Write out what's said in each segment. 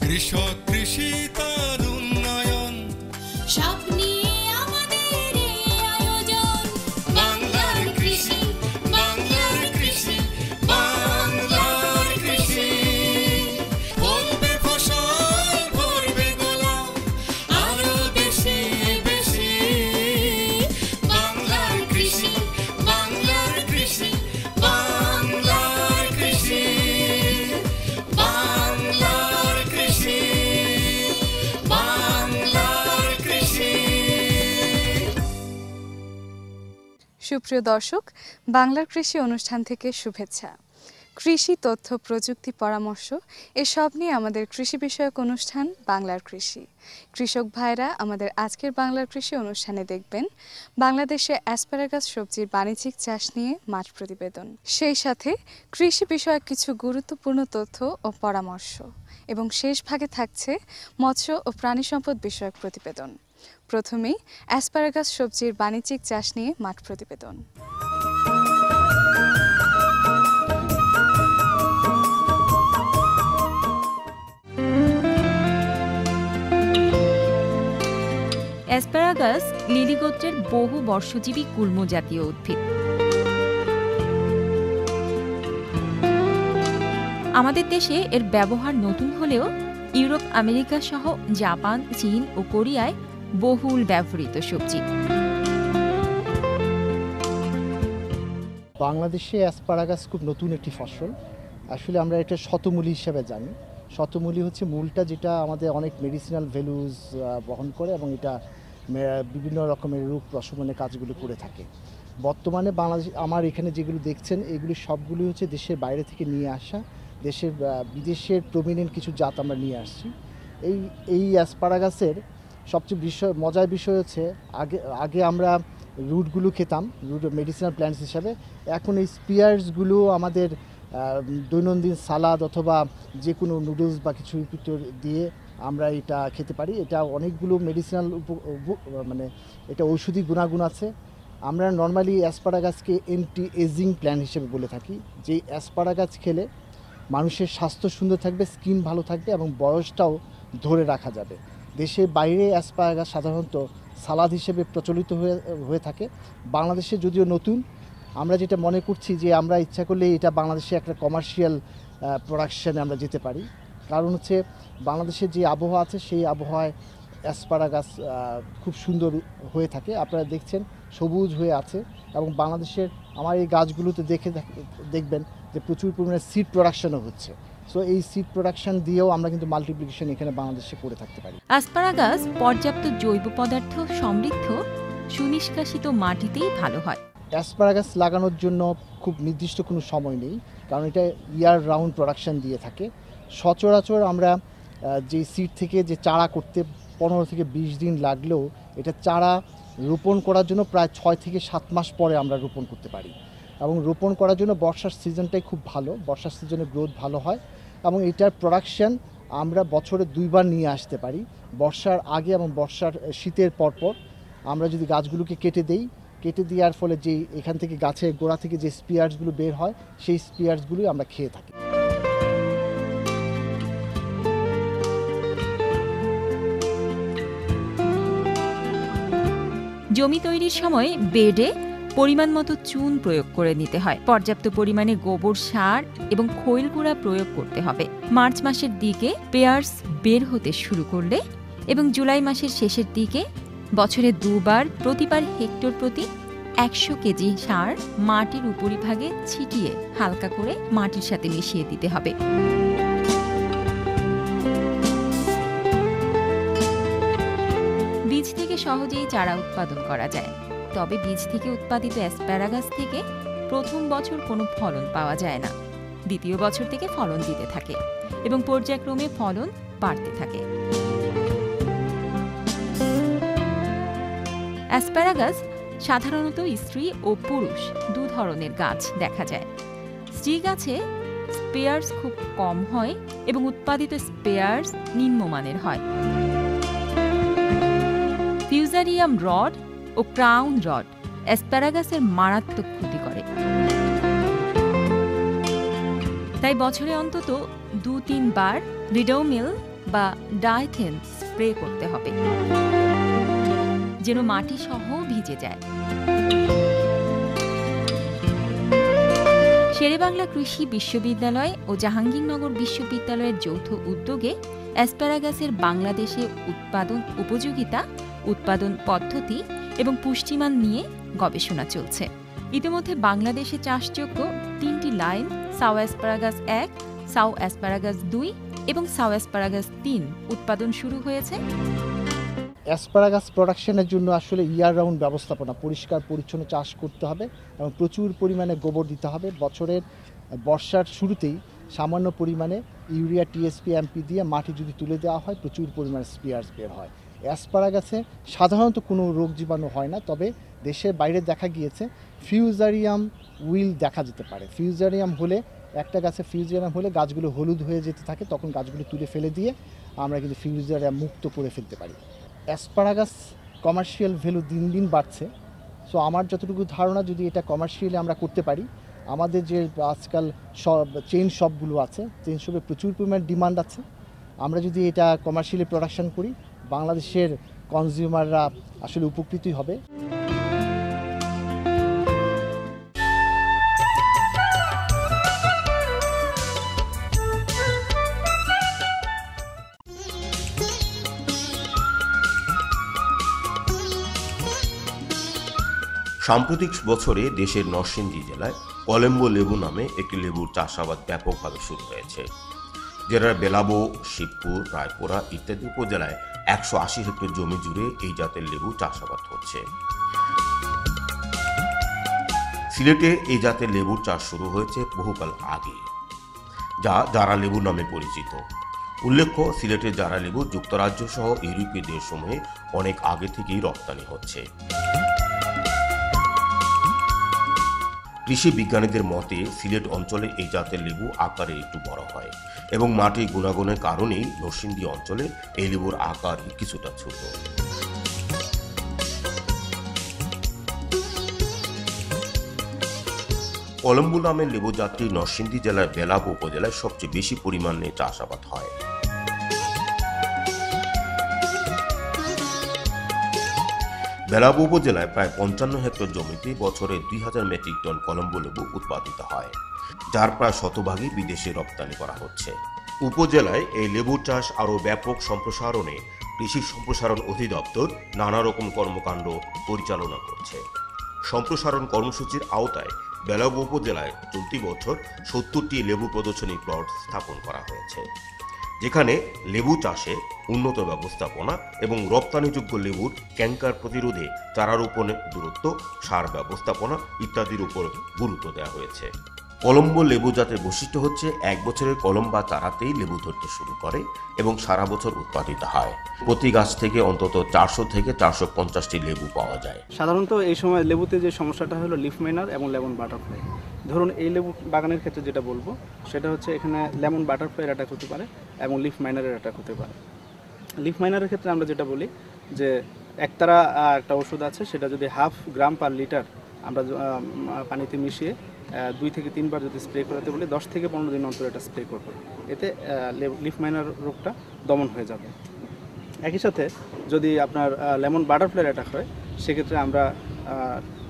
কৃষক কৃষি তার উন্নয়ন সব নিয়ে আমাদের এই আয়োজন। বাংলার কৃষি, বাংলার কৃষি, বাংলার কৃষি। ফলবে ফসল, ভরবে গোলা, আরো বেশি বেশি। বাংলার কৃষি, বাংলার কৃষি, বাংলার কৃষি, বাংলার কৃষি, বাংলার কৃষি। সুপ্রিয় দর্শক, বাংলার কৃষি অনুষ্ঠান থেকে শুভেচ্ছা। কৃষি তথ্য, প্রযুক্তি, পরামর্শ এসব নিয়ে আমাদের কৃষি বিষয়ক অনুষ্ঠান বাংলার কৃষি। কৃষক ভাইরা আমাদের আজকের বাংলার কৃষি অনুষ্ঠানে দেখবেন বাংলাদেশে অ্যাসপারাগাস সবজির বাণিজ্যিক চাষ নিয়ে মাঠ প্রতিবেদন, সেই সাথে কৃষি বিষয়ক কিছু গুরুত্বপূর্ণ তথ্য ও পরামর্শ, এবং শেষ ভাগে থাকছে মৎস্য ও প্রাণী সম্পদ বিষয়ক প্রতিবেদন। প্রথমেই অ্যাসপারাগাস সবজির বাণিজ্যিক চাষ নিয়ে মাঠ প্রতিবেদন। অ্যাসপারাগাস লিলি গোত্রের বহু বর্ষজীবী গুল্ম জাতীয় উদ্ভিদ। আমাদের দেশে এর ব্যবহার নতুন হলেও ইউরোপ, আমেরিকা সহ জাপান, চীন ও কোরিয়ায় বহুল ব্যবহৃত সবজি। বাংলাদেশে অ্যাসপারাগাস খুব নতুন একটি ফসল। আসলে আমরা এটা শতমূলী হিসেবে জানি। শতমূলী হচ্ছে মূলটা, যেটা আমাদের অনেক মেডিসিনাল ভ্যালুজ বহন করে এবং এটা বিভিন্ন রকমের রোগ প্রশমনের কাজগুলো করে থাকে। বর্তমানে বাংলাদেশ, আমার এখানে যেগুলো দেখছেন, এগুলি সবগুলি হচ্ছে দেশের বাইরে থেকে নিয়ে আসা, বিদেশের প্রমিনেন্ট কিছু জাত আমরা নিয়ে আসছি। এই অ্যাসপারাগাসের সবচেয়ে মজার বিষয় হচ্ছে, আগে আমরা রুটগুলো খেতাম, রুট মেডিসিনাল প্ল্যান্টস হিসাবে। এখন এই স্পিয়ার্সগুলো আমাদের দৈনন্দিন সালাদ অথবা যে কোনো নুডলস বা কিছু দিয়ে আমরা এটা খেতে পারি। এটা অনেকগুলো মেডিসিনাল মানে এটা ঔষধি গুণাগুণ আছে। আমরা নর্মালি অ্যাসপারাগাসকে অ্যান্টি এজিং প্ল্যান্ট হিসেবে বলে থাকি। যে অ্যাসপারাগাস খেলে মানুষের স্বাস্থ্য সুন্দর থাকবে, স্কিন ভালো থাকবে এবং বয়সটাও ধরে রাখা যাবে। দেশের বাইরে অ্যাসপারাগাস সাধারণত সালাদ হিসেবে প্রচলিত হয়ে থাকে। বাংলাদেশে যদিও নতুন, আমরা যেটা মনে করছি যে আমরা ইচ্ছা করলে এটা বাংলাদেশে একটা কমার্শিয়াল প্রোডাকশানে আমরা যেতে পারি। কারণ হচ্ছে বাংলাদেশের যে আবহাওয়া আছে, সেই আবহাওয়ায় অ্যাসপারাগাস খুব সুন্দর হয়ে থাকে। আপনারা দেখছেন সবুজ হয়ে আছে, এবং বাংলাদেশের আমার এই গাছগুলোতে দেখবেন যে প্রচুর পরিমাণে সিড প্রোডাকশনও হচ্ছে। সো এই সিড প্রোডাকশন দিয়েও আমরা কিন্তু মাল্টিপ্লিকেশন এখানে বাংলাদেশে করে থাকতে পারি। অ্যাসপারাগাস পর্যাপ্ত জৈব পদার্থ সমৃদ্ধ সুনিষ্কাশিত মাটিতেই ভালো হয়। অ্যাসপারাগাস লাগানোর জন্য খুব নির্দিষ্ট কোনো সময় নেই, কারণ এটা ইয়ার রাউন্ড প্রোডাকশন দিয়ে থাকে। সচরাচর আমরা যে সিড থেকে যে চারা করতে 15 থেকে 20 দিন লাগলেও এটা চারা রোপণ করার জন্য প্রায় 6 থেকে 7 মাস পরে আমরা রোপণ করতে পারি। এবং রোপণ করার জন্য বর্ষার সিজনটাই খুব ভালো, বর্ষার সিজনে গ্রোথ ভালো হয় এবং এটার প্রোডাকশান আমরা বছরে 2 বার নিয়ে আসতে পারি, বর্ষার আগে এবং শীতের পরপর। আমরা যদি গাছগুলোকে কেটে দেওয়ার ফলে যে এখান থেকে গাছের গোড়া থেকে যে স্পিয়ার্সগুলো বের হয়, সেই স্পিয়ার্সগুলোই আমরা খেয়ে থাকি। জমি তৈরির সময় বেডে পরিমাণ মতো চুন প্রয়োগ করে নিতে হয়। পর্যাপ্ত পরিমাণে গোবর সার এবং খৈল গুঁড়া প্রয়োগ করতে হবে। মার্চ মাসের দিকে পেয়ার্স বের হতে শুরু করলে এবং জুলাই মাসের শেষের দিকে বছরে 2 বার প্রতিবার হেক্টর প্রতি 100 কেজি সার মাটির উপরিভাগে ছিটিয়ে হালকা করে মাটির সাথে মিশিয়ে দিতে হবে। বীজ থেকে সহজেই চারা উৎপাদন করা যায়, তবে বীজ থেকে উৎপাদিত অ্যাসপারাগাস থেকে প্রথম বছর কোনো ফলন পাওয়া যায় না। দ্বিতীয় বছর থেকে ফলন দিতে থাকে এবং পর্যায়ক্রমে ফলন বাড়তে থাকে। অ্যাসপারাগাস সাধারণত স্ত্রী ও পুরুষ 2 ধরনের গাছ দেখা যায়। স্ত্রী গাছে স্পেয়ার্স খুব কম হয় এবং উৎপাদিত স্পেয়ার্স নিম্নমানের হয়। ফিউজারিয়াম রড ও ক্রাউন রড অ্যাসপারাগাসের মারাত্মক ক্ষতি করে। তাই বছরে অন্তত 2-3 বার রিডোমিল বা ডাইথেন স্প্রে করতে হবে, যেন মাটি সহ ভিজে যায়। শেরেবাংলা কৃষি বিশ্ববিদ্যালয় ও জাহাঙ্গীরনগর বিশ্ববিদ্যালয়ের যৌথ উদ্যোগে অ্যাসপারাগাসের বাংলাদেশে উৎপাদন উপযোগিতা, উৎপাদন পদ্ধতি এবং পুষ্টিমান নিয়ে গবেষণা চলছে। ইতিমধ্যে বাংলাদেশে চাষযোগ্য 3টি line SAU asparagus 1, SAU asparagus 2 এবং সাউ অ্যাসপারাগাস 3 উৎপাদন শুরু হয়েছে। অ্যাসপারাগাস প্রোডাকশনের জন্য আসলে ইয়ার রাউন্ড ব্যবস্থাপনা, পরিষ্কার পরিচ্ছন্ন চাষ করতে হবে এবং প্রচুর পরিমাণে গোবর দিতে হবে। বছরের বর্ষার শুরুতেই সামান্য পরিমাণে ইউরিয়া, টিএসপি, এমপি দিয়ে মাটি যদি তুলে দেওয়া হয় প্রচুর পরিমাণে স্পিয়ার্স বের হয়। অ্যাসপারাগাসে সাধারণত কোনো রোগ জীবাণু হয় না, তবে দেশের বাইরে দেখা গিয়েছে ফিউজারিয়াম উইল দেখা যেতে পারে। ফিউজারিয়াম হলে একটা গাছে ফিউজারিয়াম হলে গাছগুলো হলুদ হয়ে যেতে থাকে, তখন গাছগুলো তুলে ফেলে দিয়ে আমরা কিন্তু ফিউজারিয়াম মুক্ত করে ফেলতে পারি। অ্যাসপারাগাস কমার্শিয়াল ভ্যালু দিন দিন বাড়ছে। সো আমার যতটুকু ধারণা, যদি এটা কমার্শিয়ালি আমরা করতে পারি, আমাদের যে আজকাল সব চেইন শপগুলো আছে, চেইন শপে প্রচুর পরিমাণ ডিমান্ড আছে। আমরা যদি এটা কমার্শিয়ালি প্রোডাকশন করি, বাংলাদেশের কনজিউমাররা আসলে উপকৃতই হবে। সাম্প্রতিক বছরে দেশের নরসিংদী জেলায় কলেম্বো লেবু নামে একটি লেবুর চাষাবাদ ব্যাপকভাবে শুরু হয়েছে। জেলার বেলাবো, শিবপুর, রায়পুরা ইত্যাদি উপজেলায় 180 হেক্টর জমি জুড়ে এই জাতের লেবু চাষাবাদ হচ্ছে। সিলেটে এই জাতের লেবুর চাষ শুরু হয়েছে বহুকাল আগে, যা জারা লেবু নামে পরিচিত। উল্লেখ্য, সিলেটের জারা লেবু যুক্তরাজ্য সহ ইউরোপীয় দেশসমূহে অনেক আগে থেকেই রপ্তানি হচ্ছে। কৃষি বিজ্ঞানীদের মতে সিলেট অঞ্চলে এই জাতের লেবু আকারে একটু বড় হয় এবং মাটির গুণাগুণের কারণেই নরসিংদী অঞ্চলে এই লেবুর আকার কিছুটা ছোট। কলম্বো নামের লেবু জাতটি নরসিংদী জেলার বেলাবো উপজেলায় সবচেয়ে বেশি পরিমাণে চাষাবাদ হয়। বেলাবো উপজেলায় প্রায় 55 হেক্টর জমিতে বছরে 2000 মেট্রিক টন কলম্বো লেবু উৎপাদিত হয়, যার প্রায় শতভাগই বিদেশে রপ্তানি করা হচ্ছে। উপজেলায় এই লেবুর চাষ আরও ব্যাপক সম্প্রসারণে কৃষি সম্প্রসারণ অধিদপ্তর নানা রকম কর্মকাণ্ড পরিচালনা করছে। সম্প্রসারণ কর্মসূচির আওতায় বেলাবো উপজেলায় চলতি বছর 70টি লেবু প্রদর্শনী প্লট স্থাপন করা হয়েছে, যেখানে লেবু চাষে উন্নত ব্যবস্থাপনা এবং রপ্তানিযোগ্য লেবুর ক্যান্সার প্রতিরোধে চারা রোপণের দূরত্ব, সার ব্যবস্থাপনা ইত্যাদির উপর গুরুত্ব দেওয়া হয়েছে। কলম্বো লেবু জাতের বৈশিষ্ট্য হচ্ছে 1 বছরের কলম বা চারাতেই লেবু ধরতে শুরু করে এবং সারা বছর উৎপাদিত হয়। প্রতি গাছ থেকে অন্তত 400 থেকে 450টি লেবু পাওয়া যায়। সাধারণত এই সময় লেবুতে যে সমস্যাটা হলো লিফ মাইনার এবং লেমন বাটারফ্লাই। ধরুন এই লেবু বাগানের ক্ষেত্রে যেটা বলবো সেটা হচ্ছে এখানে লেমন বাটারফ্লাইয়ের অ্যাটাক হতে পারে এবং লিফ মাইনারের অ্যাটাক হতে পারে। লিফ মাইনারের ক্ষেত্রে আমরা যেটা বলি যে একতারা একটা ওষুধ আছে, সেটা যদি 1/2 গ্রাম পার লিটার আমরা পানিতে মিশিয়ে 2 থেকে 3 বার যদি স্প্রে করাতে বলি, 10 থেকে 15 দিন অন্তর এটা স্প্রে করবো, এতে লিফ মাইনার রোগটা দমন হয়ে যাবে। একই সাথে যদি আপনার লেমন বাটারফ্লাইয়ের অ্যাটাক হয়, সেক্ষেত্রে আমরা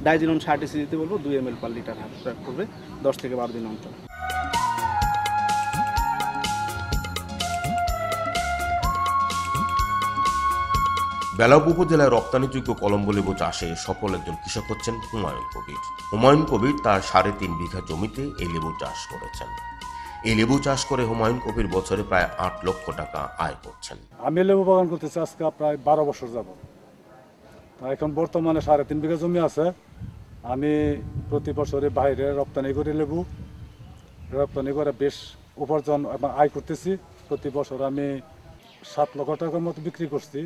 ডাইজিনন 60 ইসি দিতে বলবো, 2 ml পার লিটার হাত প্রয়োগ করবে 10 থেকে 12 দিন অন্তর। বেলাবো উপজেলায় রপ্তানিযোগ্য কলম্বো লেবু চাষে সফল একজন কৃষক হচ্ছেন হুমায়ুন কবির। হুমায়ুন কবির তার 3.5 বিঘা জমিতে এই লেবু চাষ করেছেন। এই লেবু চাষ করে হুমায়ুন কবির বছরে প্রায় 8 লক্ষ টাকা আয় করছেন। আমি লেবু বাগান করতেছি আজকে প্রায় 12 বছর যাব। এখন বর্তমানে 3.5 বিঘা জমি আছে। আমি প্রতি বছরে বাইরে রপ্তানি করি, লেবু রপ্তানি করে বেশ উপার্জন এবং আয় করতেছি। প্রতি বছর আমি 7 লক্ষ টাকার মতো বিক্রি করছি।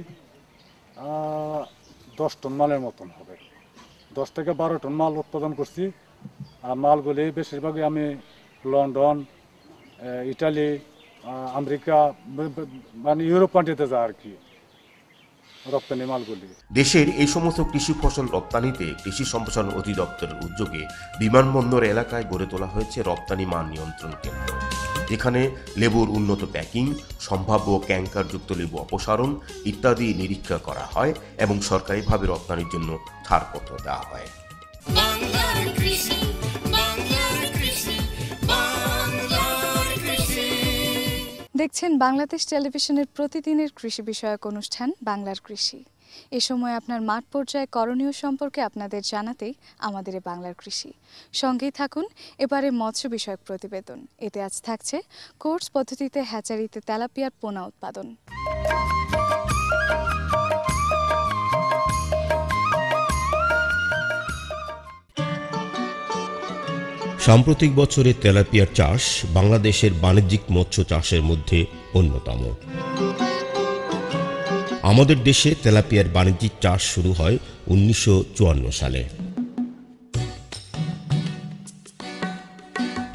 10 টন মালের মতন হবে, 10 থেকে 12 টন মাল উৎপাদন করছি। আর মালগুলি বেশিরভাগই আমি লন্ডন, ইটালি, আমেরিকা মানে ইউরোপ কান্ট্রিতে যায় আর কি। রপ্তানি মালগুলি। দেশের এই সমস্ত কৃষি ফসল রপ্তানিতে কৃষি সম্প্রসারণ অধিদপ্তরের উদ্যোগে বিমানবন্দর এলাকায় গড়ে তোলা হয়েছে রপ্তানি মান নিয়ন্ত্রণ কেন্দ্র। এখানে লেবুর উন্নত প্যাকিং, সম্ভাব্য ক্যাঙ্কারযুক্ত লেবু অপসারণ ইত্যাদি নিরীক্ষা করা হয় এবং সরকারিভাবে রপ্তানির জন্য ছাড়পত্র দেওয়া হয়। বাংলার কৃষি, বাংলার কৃষি, বাংলার কৃষি। দেখছেন বাংলাদেশ টেলিভিশনের প্রতিদিনের কৃষি বিষয়ক অনুষ্ঠান বাংলার কৃষি। এ সময় আপনার মাঠ পর্যায়ে করণীয় সম্পর্কে আপনাদের জানাতেই আমাদের এই বাংলার কৃষি। সঙ্গেই থাকুন এবারে মৎস্য বিষয়ক প্রতিবেদন। এতে আজ থাকছে কোর্স পদ্ধতিতে হ্যাচারিতে তেলাপিয়ার পোনা উৎপাদন। সাম্প্রতিক বছরে তেলাপিয়ার চাষ বাংলাদেশের বাণিজ্যিক মৎস্য চাষের মধ্যে অন্যতম। আমাদের দেশে তেলাপিয়ার বাণিজ্যিক চাষ শুরু হয় 1954 সালে।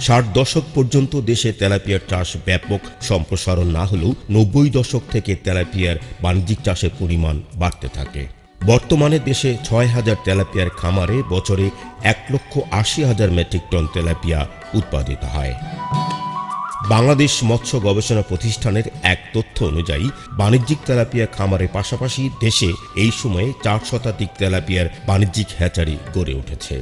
60 দশক পর্যন্ত দেশে তেলাপিয়ার চাষ ব্যাপক সম্প্রসারণ না হলেও 90 দশক থেকে তেলাপিয়ার বাণিজ্যিক চাষের পরিমাণ বাড়তে থাকে। বর্তমানে দেশে 6000 তেলাপিয়ার খামারে বছরে 1,80,000 মেট্রিক টন তেলাপিয়া উৎপাদিত হয়। বাংলাদেশ মৎস্য গবেষণা প্রতিষ্ঠানের এক তথ্য অনুযায়ী বাণিজ্যিক তেলাপিয়া খামারের পাশাপাশি দেশে এই সময়ে 4 শতাধিক তেলাপিয়ার বাণিজ্যিক হ্যাচারি গড়ে উঠেছে।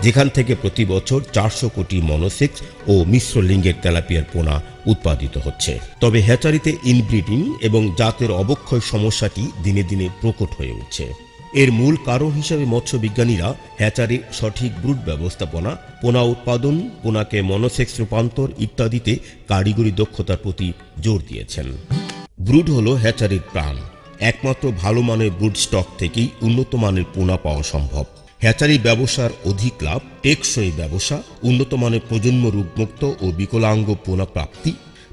যেখান থেকে প্রতি বছর 400 কোটি মনোসেক্স ও মিশ্র লিঙ্গের তেলাপিয়ার পোনা উৎপাদিত হচ্ছে। তবে হ্যাচারিতে ইনব্রিডিং এবং জাতের অবক্ষয় সমস্যাটি দিনে দিনে প্রকট হয়ে উঠছে। এর মূল কারণ হিসেবে মৎস্য বিজ্ঞানীরা হ্যাচারির সঠিক ব্রুড ব্যবস্থাপনা, পোনা উৎপাদন, পোনাকে মনোসেক্স রূপান্তর ইত্যাদিতে কারিগরি দক্ষতার প্রতি জোর দিয়েছেন। ব্রুড হলো হ্যাচারির প্রাণ। একমাত্র ভালো মানের ব্রুড স্টক থেকেই উন্নত মানের পোনা পাওয়া সম্ভব। হ্যাচারি ব্যবসার অধিক লাভ, টেকসই ব্যবসা, উন্নত মানের প্রজন্ম রোগমুক্ত ও বিকলাঙ্গ পোনা প্রাপ্তি,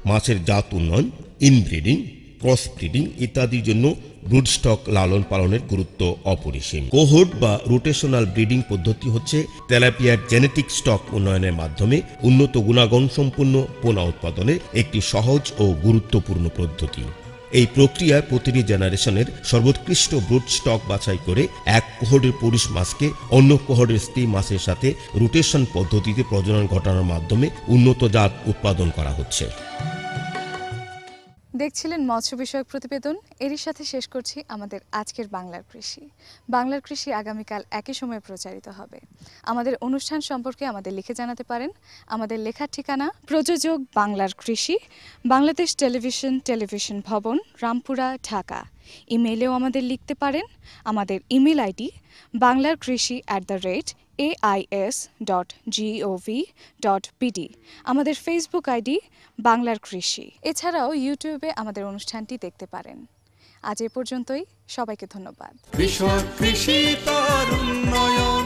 মাছের জাত উন্নয়ন, ইনব্রিডিং, ক্রস ব্রিডিং ইত্যাদির জন্য ব্রুড স্টক লালন পালনের গুরুত্ব অপরিসীম। কোহোর্ট বা রোটেশনাল ব্রিডিং পদ্ধতি হচ্ছে তেলাপিয়ার জেনেটিক স্টক উন্নয়নের মাধ্যমে উন্নত গুণাগুণ সম্পন্ন পোনা উৎপাদনের একটি সহজ ও গুরুত্বপূর্ণ পদ্ধতি। এই প্রক্রিয়ায় প্রতিটি জেনারেশনের সর্বোৎকৃষ্ট ব্রুড স্টক বাছাই করে এক কোহোর্ডের পুরুষ মাছকে অন্য কোহোর্ডের স্ত্রী মাছের সাথে রোটেশন পদ্ধতিতে প্রজনন ঘটানোর মাধ্যমে উন্নত জাত উৎপাদন করা হচ্ছে। দেখছিলেন মৎস্য বিষয়ক প্রতিবেদন। এরই সাথে শেষ করছি আমাদের আজকের বাংলার কৃষি। বাংলার কৃষি আগামীকাল একই সময়ে প্রচারিত হবে। আমাদের অনুষ্ঠান সম্পর্কে আমাদের লিখে জানাতে পারেন। আমাদের লেখার ঠিকানা প্রযোজক বাংলার কৃষি, বাংলাদেশ টেলিভিশন ভবন, রামপুরা, ঢাকা। ইমেইলেও আমাদের লিখতে পারেন। আমাদের ইমেল আইডি banglarkrishi@ais.gov.pd। আমাদের ফেসবুক আইডি বাংলার কৃষি। এছাড়াও ইউটিউবে আমাদের অনুষ্ঠানটি দেখতে পারেন। আজ এ পর্যন্তই, সবাইকে ধন্যবাদ। কৃষক কৃষি তার উন্নয়ন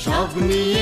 সব নিয়ে